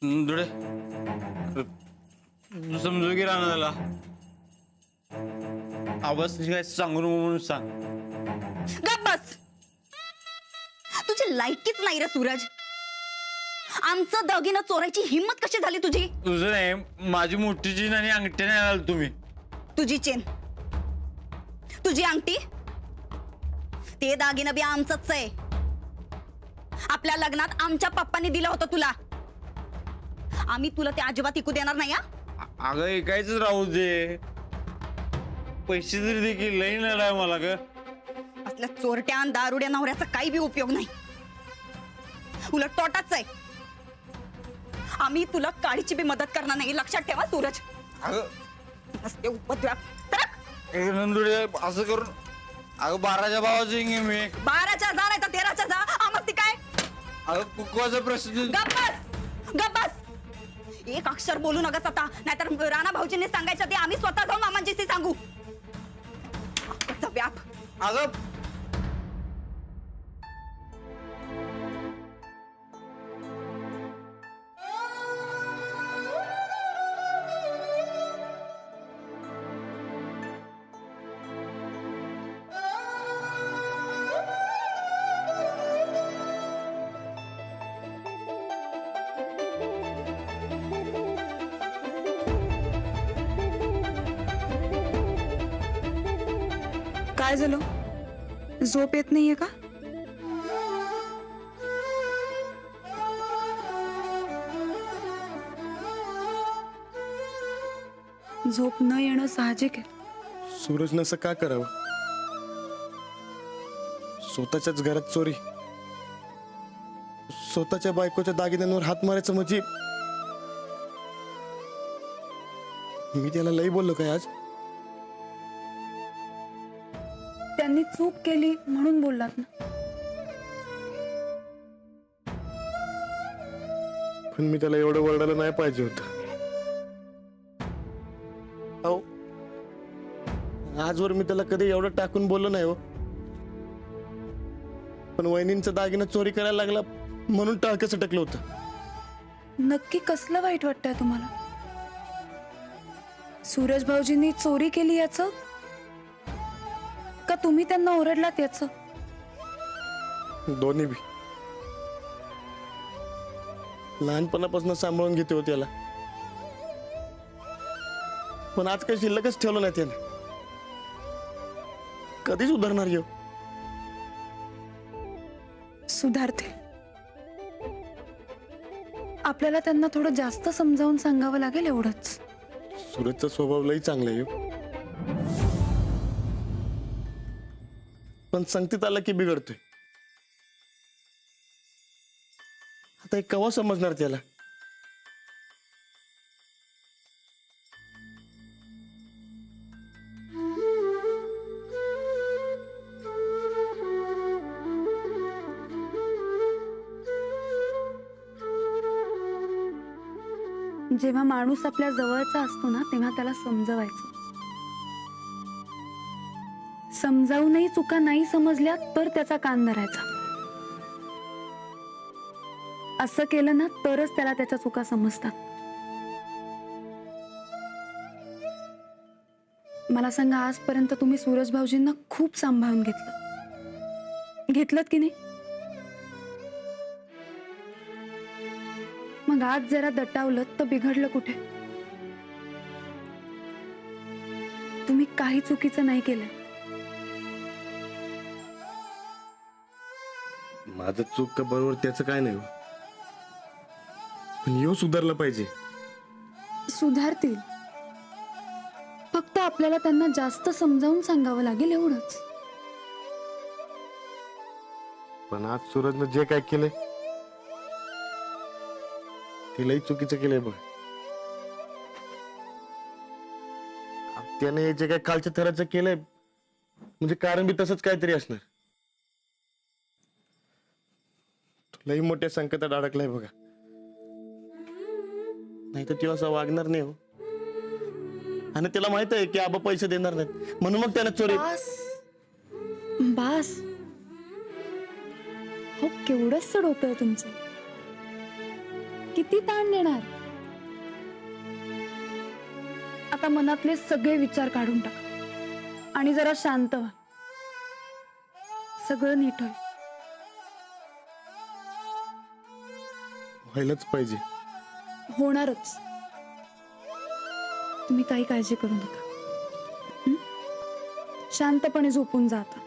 धुळे समजू की राहणार त्याला आवाज काय सांगू नको म्हणून सांग. गप बस. तुझी लायकीच नाही रे सूरज. आमचं दागिनं चोरायची हिम्मत कशी झाली तुझी? तुझं नाही, माझी मोठी चीन आणि अंगठी नाही आला तुम्ही. तुझी चेन, तुझी अंगठी, ते दागिनं बी आमचंच आहे. आपल्या लग्नात आमच्या पप्पांनी दिलं होतं तुला. आम्ही तुला ते अजिबात ऐकू देणार नाही. अगं ऐकायच राहू दे. पैसे तरी देखील लई लढाय मला ग. असल्या चोरट्या आणि दारुड्या नवऱ्याचा काही बी उपयोग नाही, उलट तोटाच आहे. आम्ही तुला काळीची बी मदत करणार नाही, लक्षात ठेवा सूरज. असते उपद्व्याप. नंदुडे असं करून अगं 12च्या भावाचं इंगे मी. 12च्या जा नाही तर 13च्या जा. आमस्ती काय? अगं कुकवाचा प्रश्न. गप बस, गप बस. एक अक्षर बोलू नका आता, नाहीतर राणा भाऊजींनी सांगायचं ते आम्ही स्वतः जाऊन मामांजीशी सांगू. व्याप. अगं काय झालं? झोप येत नाहीये का? झोप न येणं साहजिक आहे. सूरजनं असं का करावं? स्वतःच्याच घरात चोरी, स्वतःच्या बायकोच्या दागिन्यांवर हात मारायचं म्हणजे मी त्याला लई बोललो काय आज? त्यांनी चूक केली म्हणून बोललात ना. पण मी त्याला एवढं वरडायला नाही पाहिजे होतं. अहो, आजवर मी त्याला कधी एवढं टाकून बोललो नाही हो. पण वहिनींचा दागिना चोरी करायला लागला म्हणून टाळकं सटकलं होतं. नक्की कसलं वाईट वाटतंय तुम्हाला? सूरज भाऊजींनी चोरी केली याचं, का तुम्ही त्यांना ओरडलात याचं? दोन्ही बी. लहानपणापासून सांभाळून घेते हो त्याला, पण आज काही शिल्लकच ठेवलं नाही त्याने. कधी सुधारणार येऊ? सुधारते. आपल्याला त्यांना थोडं जास्त समजावून सांगावं लागेल, एवढंच. सूरजचा स्वभाव लई चांगला आहे हो. पण संगतीत आला की बिघडतोय. आता हे केव्हा समजणार त्याला? जेव्हा माणूस आपल्या जवळचा असतो ना, तेव्हा त्याला समजवायचं. समजावूनही चुका नाही समजल्या तर त्याचा कान धरायचा. असं केलं ना तरच त्याला त्याच्या चुका समजतात. मला सांगा, आजपर्यंत तुम्ही सूरज भाऊजींना खूप सांभाळून घेतलं की नाही? मग आज जरा दटावलं तर बिघडलं कुठे? तुम्ही काही चुकीचं नाही केलं. माझं चूक का बरोबर त्याचं काय नाही, पण येऊ सुधारलं पाहिजे. सुधारतील, फक्त आपल्याला त्यांना जास्त समजावून सांगावं लागेल, एवढंच. पण आज सूरजनं जे काय केलंय ते लई चुकीचं केलंय बघ. त्याने जे काय कालच्या थराचं केलंय म्हणजे कारण बी तसंच काहीतरी असणार. लई मोठ्या संकटात अडकलाय बघा. नाही तर तो असं वागणार नाही हो. आणि त्याला माहित आहे की आबा पैसे देणार नाहीत, म्हणून मग त्याने चोरी. बास हो, केवढंच डोकं आहे तुमचं किती ताण देणार. आता मनातले सगळे विचार काढून टाका आणि जरा शांत व्हा. सगळं नीट होईल. व्हायलाच पाहिजे. होणारच. तुम्ही काही काळजी करू नका. हं? शांतपणे झोपून जा आता.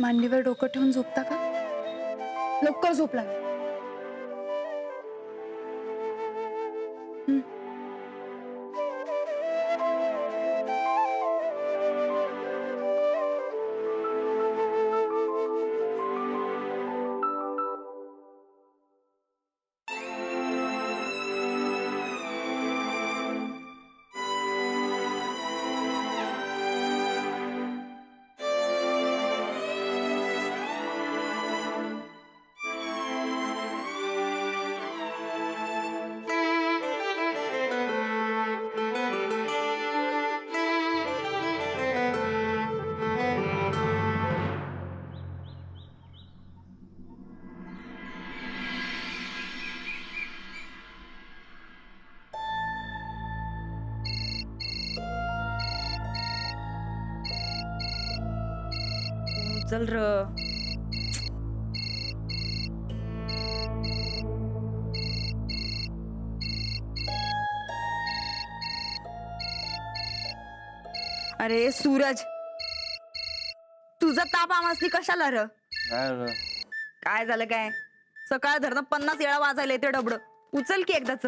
मांडीवर डोकं ठेवून झोपता का? लवकर झोपला. चल र. अरे सूरज, तुझा ताप आमासनी कशाला र? काय झालं काय? सकाळ धरणं 50 वेळा वाजायला येते डबड. उचल की एकदाच.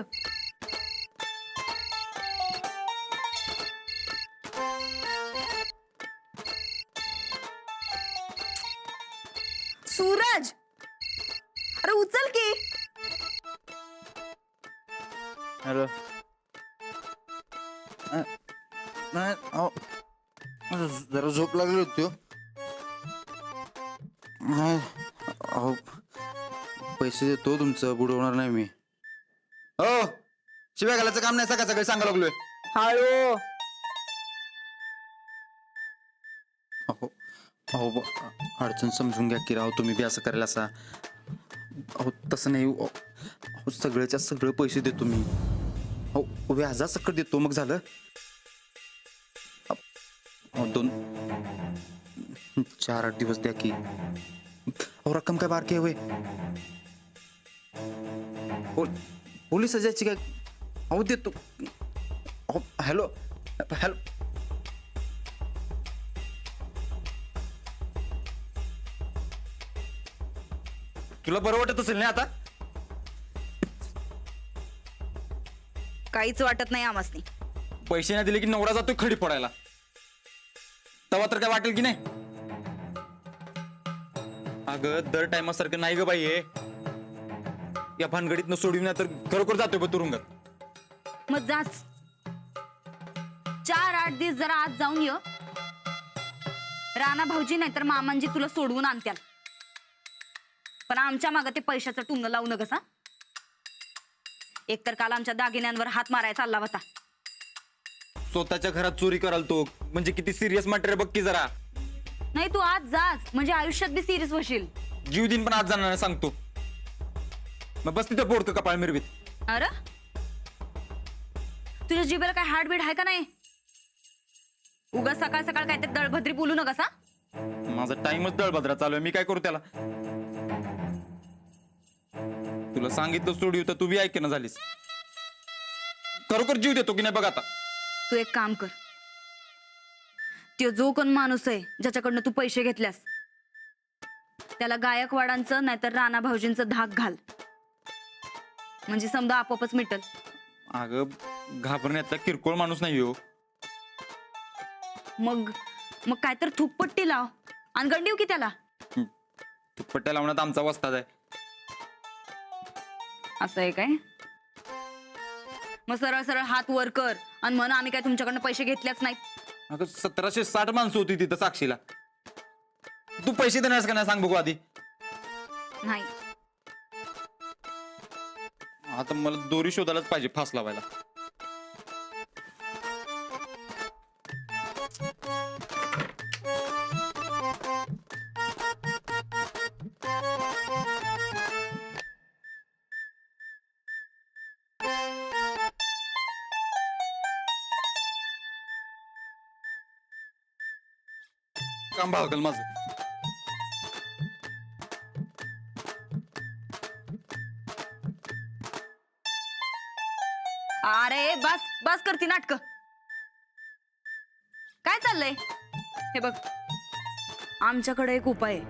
सूरज, अरे उचल की. हॅलो. नाही अहो, जरा झोप लागली होती हो. नाही अहो, पैसे देतो तुमचं बुडवणार नाही मी. हो, शिव्या घालायचं काम नाही. सकाळ सकाळी सांगा लागलोय. हळू. अहो अहो अडचण समजून घ्या की राव. तुम्ही बी असं करायला असा. अहो तसं नाही. अहो सगळ्याच्या सगळं पैसे देतो मी. अहो व्याजा सकट देतो मग झालं. अहो 4-8 दिवस द्या की. अहो रक्कम काय बारकी आहे होय. पोलीस जायची काय? अहो देतो. अहो हॅलो हॅलो. तुला बरं वाटत असेल ना आता? काहीच वाटत नाही आमासनी. पैसे नाही दिले की नवरा जातोय खडी पडायला. तेव्हा तर काय वाटेल की नाही? अगं दर टायमासारखं नाही ग बाई. या भानगडीतनं सोडून नाही तर खरोखर जातोय बघ तुरुंगात. मग जाच. 4-8 दिवस जरा आज जाऊन ये. राणा भाऊजी नाही तर मामांजी तुला सोडवून आणत्याल. पण आमच्या मागं ते पैशाचं टुंग लावू न कसा. एकतर काल आमच्या दागिन्यांवर हात मारायचा चालला होता. स्वतःच्या घरात चोरी कराल तो म्हणजे किती सिरियस मॅटर बघ की जरा. नाही तू आज जाच म्हणजे आयुष्यात बी सिरियस होशील. जीव दिन पण आज जाणार नाही सांगतो. मग बस तिथं बोडकं कपाळ मिरवीत. अरे तुझ्या जिभेला काय हार्टबीट आहे का नाही? उगा सकाळ सकाळ काहीतरी दळभद्री बोलू नका सा. माझा टाइमच दळभद्रा चालू आहे. मी काय करू त्याला? तुला सांगितलं सोडू तर तू बी ऐक ना झालीस. खरोखर जीव देतो की नाही बघ आता. तू एक काम कर. तो जो कोण माणूस आहे ज्याच्याकडनं तू पैसे घेतल्यास त्याला गायकवाडांचं नाहीतर राणा भाऊजींचं धाक घाल. म्हणजे समजा आपोआपच मिटल. अगं घाबरण्यातला किरकोळ माणूस नाही हो. मग मग काय तर थुकपट्टी लाव आणि गंडीव की त्याला. पट्ट्या लावण्यात आमचा वस्ताद आहे. असं आहे काय? मग सरळ सरळ हात वर कर आणि म्हण आम्ही काय तुमच्याकडनं पैसे घेतलेच नाहीत. अगं 1760 माणसं होती तिथं साक्षीला. तू पैसे देणारस का नाही सांग बघू आधी. नाही. आता मला दोरी शोधायलाच पाहिजे फास लावायला. काम भागल माझं. अरे बस बस करती नाटक. काय चाललंय हे बघ, आमच्याकडे एक उपाय आहे.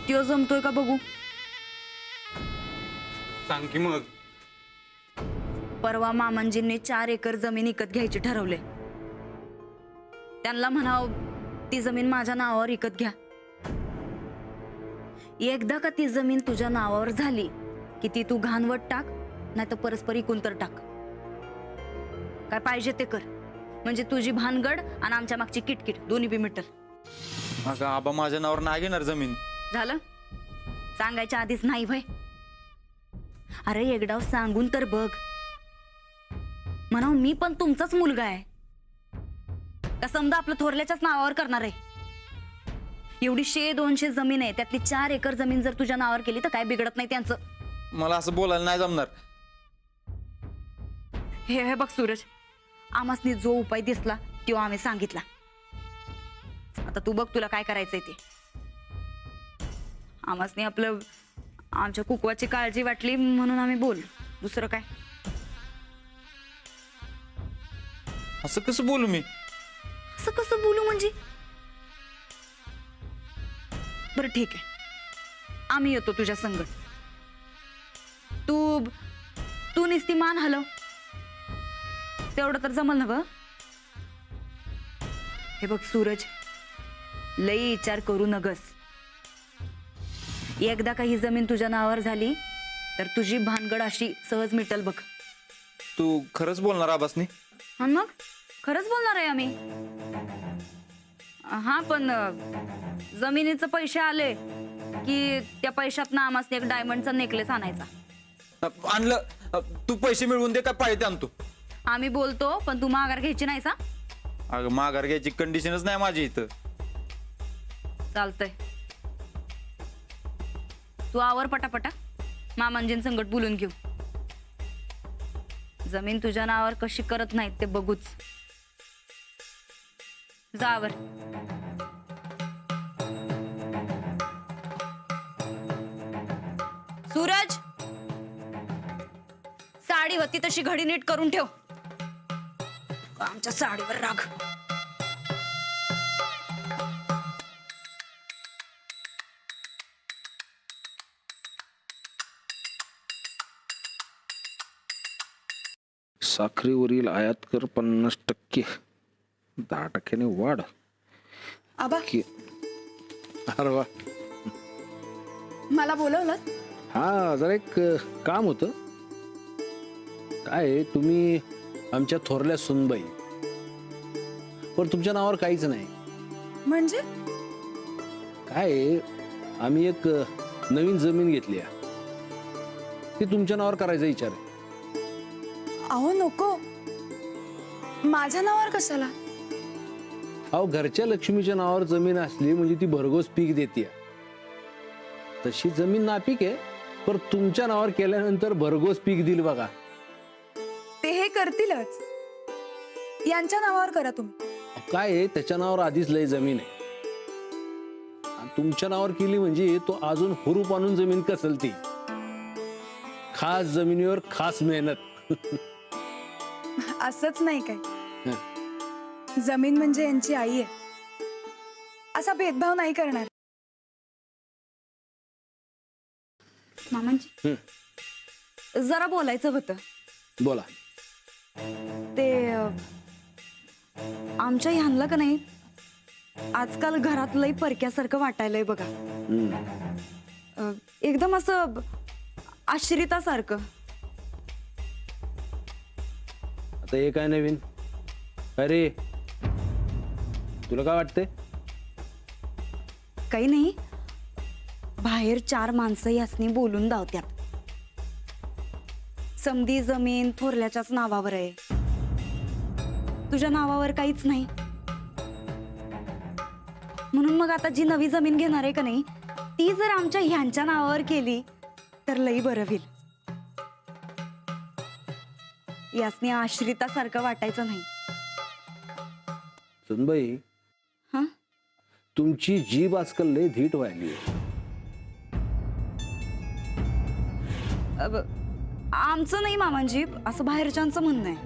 त्यो जमतोय का बघू. सांग की मग. परवा मामांजींनी 4 एकर जमीन विकत घ्यायची ठरवले. त्यांना म्हणाव ती जमीन माझ्या नावावर विकत घ्या. एकदा का ती जमीन तुझ्या नावावर झाली की ती तू घाणवट टाक, नाही तर परस्पर इकून तर टाक. काय पाहिजे ते कर, म्हणजे तुझी भानगड आणि आमच्या मागची किटकिट दोन्ही बी मिटल. अगं आबा माझ्या नावावर नाही घेणार जमीन. झालं सांगायच्या आधीच नाही भय. अरे एकदा सांगून तर बघ. म्हणा मी पण तुमचाच मुलगा आहे का समजा आपलं थोरल्याच्याच नावावर करणार आहे. एवढी 100-200 जमीन आहे, त्यातली 4 एकर जमीन जर तुझ्या नावावर केली तर काय बिघडत नाही त्यांचं. मला असं बोलायला नाही जमणार. हे बघ सूरज, आम्हासनी जो उपाय दिसला तो आम्ही सांगितला. आता तू बघ तुला काय करायचंय ते. आम्हासनी आपलं आमच्या कुकवाची काळजी वाटली म्हणून आम्ही बोल, दुसरं काय. असं कसं बोलू मी. असं कसं बोलू म्हणजे. बरं ठीक आहे, आम्ही येतो तुझ्या संग. तू निस्ती मान हलव, तेवढं तर जमल ना ग. हे बघ सूरज, लई विचार करू नगस. एकदा का ही जमीन तुझ्या नावावर झाली तर तुझी भानगड अशी सहज मिटल बघ. तू खरंच बोलणार आबासनी. आणि मग खरंच बोलणार आहे आम्ही. हा पण जमिनीचे पैसे आले की त्या पैशातनं आम्हाला एक डायमंडचा नेकलेस आणायचा. आणलं. तू पैसे मिळवून दे काय पाहिजे आणतो. आम्ही बोलतो पण तू माघार घ्यायची नाही सा. अगं माघार घ्यायची कंडिशनच नाही माझी इथं. चालतंय, तू आवर पटापटा, मामांजीं संगत बोलून घेऊ. जमीन तुझ्या नावावर कशी करत नाहीत ते बघूच. जावर. सूरज, साडी होती तशी घडी नीट करून ठेव. आमच्या साडीवर राग. साखरेवरील आयात कर 50%, 10% वाढ. आबा अरे वा. मला बोलवलं. हा जरा एक काम होतं. काय तुम्ही आमच्या थोरल्या सुनबाई, पण तुमच्या नावावर काहीच नाही. म्हणजे काय आम्ही एक नवीन जमीन घेतली आहे, ती तुमच्या नावावर करायचा विचार आहे. अहो नको, माझ्या नावावर कशाला. अहो घरच्या लक्ष्मीच्या नावावर जमीन असली म्हणजे ती भरघोस पीक देते. तशी जमीन नापीक आहे, पण तुमच्या नावावर केल्यानंतर भरघोस पीक दिल बघा. ते हे करतीलच, यांच्या नावावर करा तुम्ही. काय आहे त्याच्या नावावर आधीच लय जमीन आहे, आणि तुमच्या नावावर केली म्हणजे तो अजून हुरूप आणून जमीन कसल. ती खास जमिनीवर खास मेहनत. असंच नाही काय, जमीन म्हणजे यांची आई आहे, असा भेदभाव नाही करणार. मामांजी जरा बोलायचं होतं. बोला. ते आमच्या ह्यांना का नाही आजकाल घरात लई परक्यासारखं वाटायलंय बघा. एकदम असं आश्रितासारखं. आता हे काय नवीन? अरे तुला काय वाटतंय? काही नाही, बाहेर 4 माणसं यासनी बोलून धावत्यात. समधी जमीन थोरल्याच्याच नावावर आहे, तुझ्या नावावर काहीच नाही. म्हणून मग आता जी नवी जमीन घेणार आहे का नाही, ती जर आमच्या ह्यांच्या नावावर केली तर लई बरं होईल. यासनी आश्रितासारखं वाटायचं नाही. सुनबाई, हा, तुमची जीभ आजकाल लय धीट व्हायली. आमचं नाही मामांजी, असं बाहेरच्यांचं म्हणणं आहे.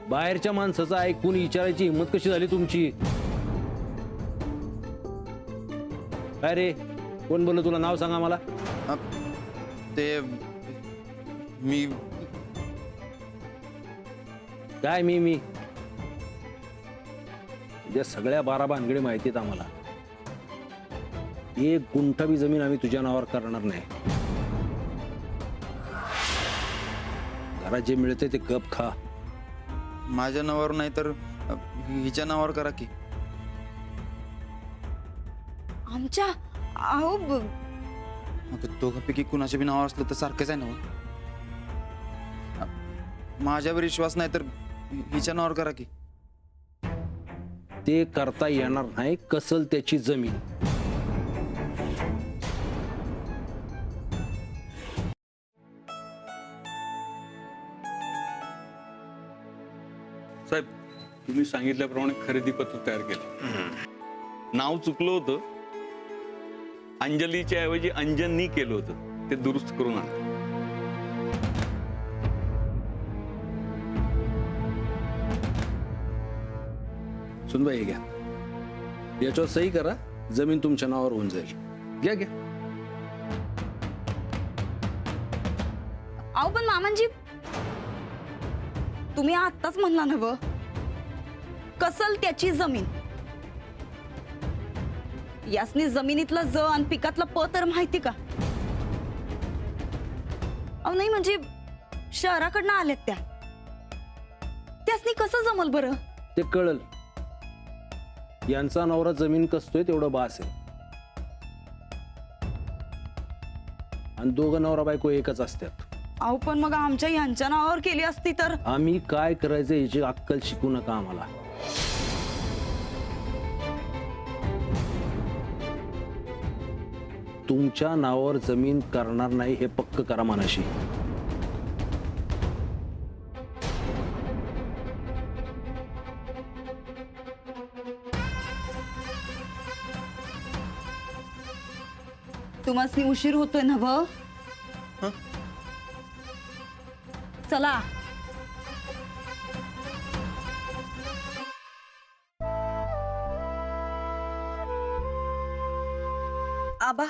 बाहेरच्या माणसाचं ऐकून विचारायची हिंमत कशी झाली तुमची? काय रे, कोण बोललं तुला? नाव सांगा मला. ते मी काय मी तुझ्या सगळ्या 12 भानगडी माहितीत आम्हाला. 1 गुंठा बी जमीन आम्ही तुझ्या नावावर करणार नाही. घरात जे मिळते ते गप खा. माझ्या नावावर नाही तर हिच्या नावावर करा की. आमच्या अहो आता दोघांपैकी कुणाच्या बी नावावर असलं तर सारखंच आहे ना. माझ्यावर विश्वास नाही तर हिच्या नावावर करा की. ते करता येणार नाही. कसल त्याची जमीन. साहेब, तुम्ही सांगितल्याप्रमाणे खरेदी पत्र तयार केलं. नाव चुकलं होतं, अंजलीच्या ऐवजी अंजननी केलं होतं, ते दुरुस्त करून आणलं. सुनबाई घ्या, याच्यावर सही करा. जमीन तुमच्या नावावर होऊन जाईल. घ्या घ्या. अहो पण मामांजी, तुम्ही आत्ताच म्हणला ना व कसल त्याची जमीन. यासनी जमिनीतलं ज आणि पिकातलं प तर माहिती का? अहो नाही म्हणजे शहराकडनं आल्यात त्या, त्यासनी कसं जमल बरं? ते कळल. यांचा नवरा जमीन कसतोय तेवढं बास आहे. आणि दोघं नवरा बायको एकच असतात. अहो पण मग आमच्या ह्यांच्या नावावर केली असती तर? आम्ही काय करायचं याची अक्कल शिकू नका आम्हाला. तुमच्या नावावर जमीन करणार नाही हे पक्क करा मनाशी. तुम्हाला उशीर होतोय ना व? चला. आबा,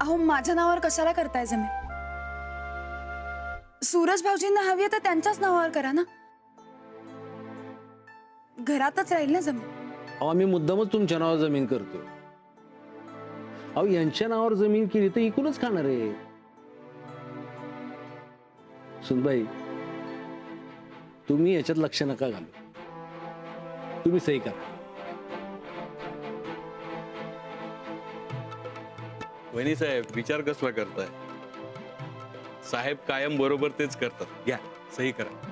अहो माझ्या नावावर कशाला करताय जमीन? सूरज भाऊजींना हवी आहे तर त्यांच्याच नावावर करा ना. घरातच राहील ना जमीन. अहो आम्ही मुद्दामच तुमच्या नावावर जमीन करतो. अहो यांच्या नावावर जमीन केली तर इकूनच खाणार आहे. सुनबाई, तुम्ही याच्यात लक्ष नका घालू. तुम्ही सही करा. वहिनी साहेब, विचार कसला करताय? साहेब कायम बरोबर तेच करतात. घ्या, सही करा.